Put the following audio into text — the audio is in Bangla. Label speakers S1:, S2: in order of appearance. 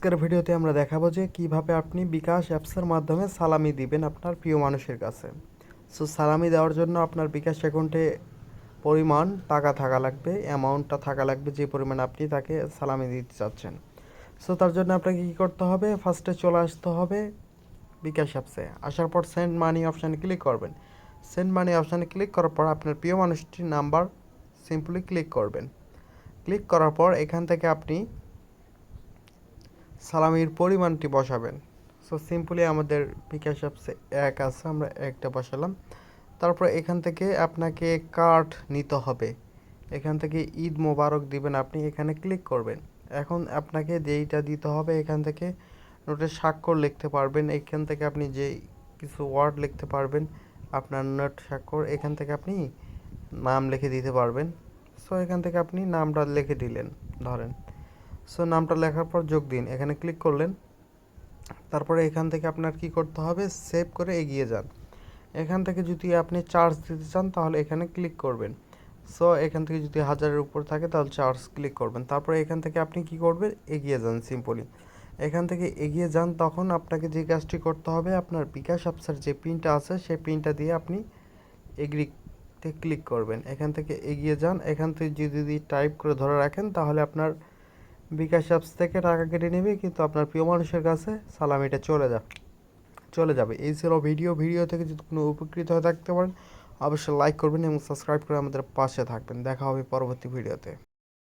S1: আজকের ভিডিওতে আমরা দেখাবো যে কিভাবে আপনি বিকাশ অ্যাপসের মাধ্যমে সালামি দিবেন আপনার প্রিয় মানুষের কাছে। সো সালামি দেওয়ার জন্য আপনার বিকাশ অ্যাকাউন্টে পরিমাণ টাকা থাকা লাগবে, অ্যামাউন্টটা থাকা লাগবে যে পরিমাণ আপনি তাকে সালামি দিতে চাচ্ছেন। সো তার জন্য আপনাকে কী করতে হবে, ফার্স্টে চলে আসতে হবে বিকাশ অ্যাপসে। আসার পর সেন্ড মানি অপশানে ক্লিক করবেন। সেন্ড মানি অপশানে ক্লিক করার পর আপনার প্রিয় মানুষটির নাম্বার সিম্পলি ক্লিক করবেন। ক্লিক করার পর এখান থেকে আপনি সালামির পরিমাণটি বসাবেন। সো সিম্পলি আমাদের বিকাশ অ্যাপসে এক আছে, আমরা একটা বসালাম। তারপর এখান থেকে আপনাকে কার্ড নিতে হবে। এখান থেকে ঈদ মোবারক দিবেন, আপনি এখানে ক্লিক করবেন। এখন আপনাকে যেইটা দিতে হবে এখান থেকে নোটের স্বাক্ষর লিখতে পারবেন। এখান থেকে আপনি যে কিছু ওয়ার্ড লিখতে পারবেন আপনার নোট স্বাক্ষর, এখান থেকে আপনি নাম লিখে দিতে পারবেন। সো এখান থেকে আপনি নামটা লিখে দিলেন ধরেন। সো নামটা লেখার পর যোগ দিন, এখানে ক্লিক করলেন। তারপরে এখান থেকে আপনার কি করতে হবে, সেভ করে এগিয়ে যান। এখান থেকে যদি আপনি চার্জ দিতে চান তাহলে এখানে ক্লিক করবেন। সো এখান থেকে যদি 1000-এর উপর থাকে তাহলে চার্জ ক্লিক করবেন। তারপরে এখান থেকে আপনি কি করবেন, এগিয়ে যান সিম্পলি। এখান থেকে এগিয়ে যান, তখন আপনাকে যে কাজটি করতে হবে, আপনার বিকাশ অ্যাপসের যে পিনটা আছে সেই পিনটা দিয়ে আপনি এগ্রিতে ক্লিক করবেন। এখান থেকে এগিয়ে যান। এখান থেকে যদি টাইপ করে ধরে রাখেন তাহলে আপনার বিকাশ অ্যাপস থেকে টাকা কেটে নেবে, কিন্তু আপনার প্রিয় মানুষের কাছে সালামিটা চলে যাবে। এই ছিল ভিডিও থেকে যদি কোনো উপকৃত হয়ে থাকতে পারেন অবশ্যই লাইক করবেন এবং সাবস্ক্রাইব করে আমাদের পাশে থাকবেন। দেখা হবে পরবর্তী ভিডিওতে।